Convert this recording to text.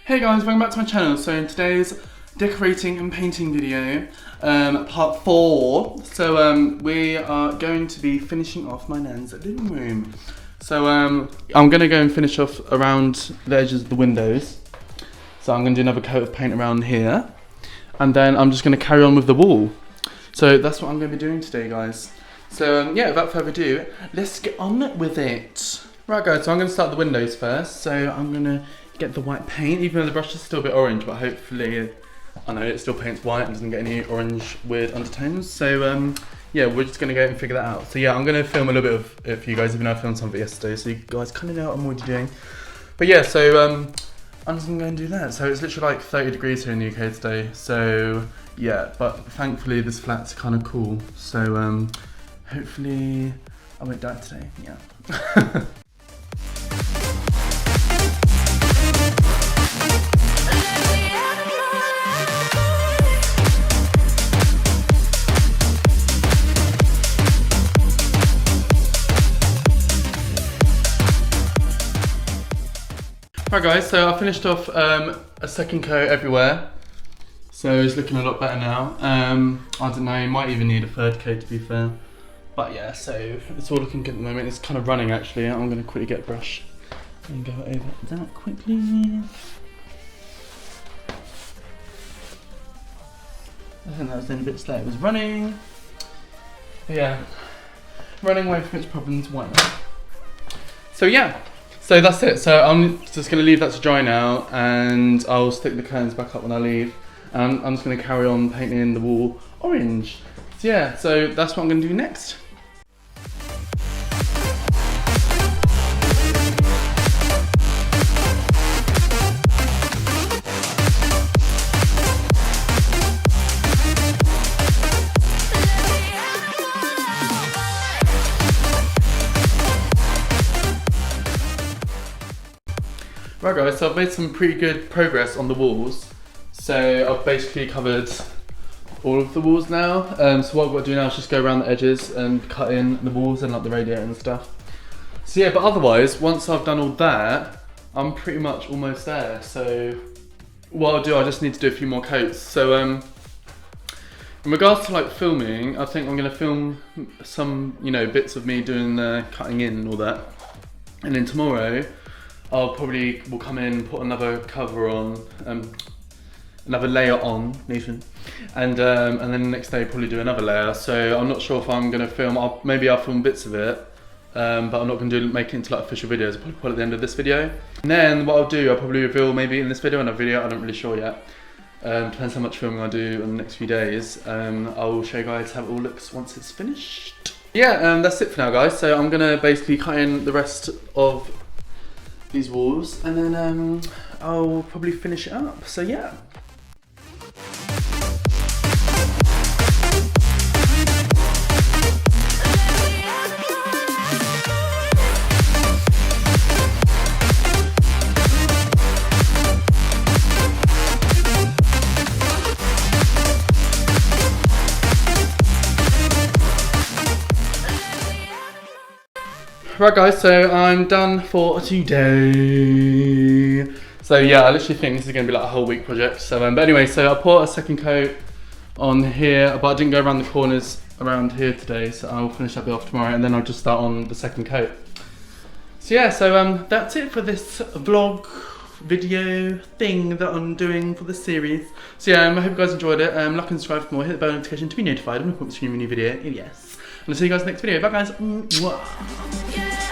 Hey guys, welcome back to my channel. So in today's decorating and painting video, part 4, so we are going to be finishing off my nan's living room. So I'm going to go and finish off around the edges of the windows. So I'm going to do another coat of paint around here. And then I'm just going to carry on with the wall. So that's what I'm going to be doing today, guys. So yeah, without further ado, let's get on with it. Right guys, so I'm going to start the windows first. So I'm going to get the white paint, even though the brush is still a bit orange, but hopefully, I know it still paints white and doesn't get any orange weird undertones. So yeah, we're just gonna go and figure that out. So yeah, I'm gonna film a little bit of it for you guys, even though I filmed some of it yesterday, so you guys kind of know what I'm already doing. But yeah, so I'm just gonna go and do that. So it's literally like 30 degrees here in the UK today. So yeah, but thankfully this flat's kind of cool. So hopefully I won't die today, yeah. Right guys, so I finished off a second coat everywhere, so it's looking a lot better now. I don't know, you might even need a third coat to be fair, but yeah, so it's all looking good at the moment. It's kind of running actually. I'm going to quickly get a brush and go over that quickly. I think that was then a bit slow. It was running, but yeah, running away from its problems. Why not? So yeah. So that's it. So I'm just going to leave that to dry now, and I'll stick the curtains back up when I leave. And I'm just going to carry on painting the wall orange. So yeah, so that's what I'm going to do next. Right guys, so I've made some pretty good progress on the walls. So I've basically covered all of the walls now. So what I've got to do now is just go around the edges and cut in the walls and like the radiator and stuff. So yeah, but otherwise, once I've done all that, I'm pretty much almost there. So what I'll do, I just need to do a few more coats. So in regards to like filming, I think I'm going to film some, you know, bits of me doing the cutting in and all that. And then tomorrow, will come in, put another cover on, another layer on, Nathan, and then the next day probably do another layer. So I'm not sure if I'm gonna film. Maybe I'll film bits of it, but I'm not gonna make it into like official videos. I'll probably put it at the end of this video. And then what I'll do, I'll probably reveal maybe in this video, another video. I'm not really sure yet. Depends how much filming I do in the next few days. I'll show you guys how it all looks once it's finished. Yeah, that's it for now, guys. So I'm gonna basically cut in the rest of these walls, and then I'll probably finish it up. So yeah. Right guys, so I'm done for today. So yeah, I literally think this is going to be like a whole week project. So but anyway, so I put a second coat on here, but I didn't go around the corners around here today, so I'll finish that bit off tomorrow, and then I'll just start on the second coat. So yeah, so that's it for this vlog video thing that I'm doing for this series. So yeah, I hope you guys enjoyed it. Like and subscribe for more, hit the bell notification to be notified when I put a new video. Yes. And I'll see you guys in the next video. Bye guys. Mwah.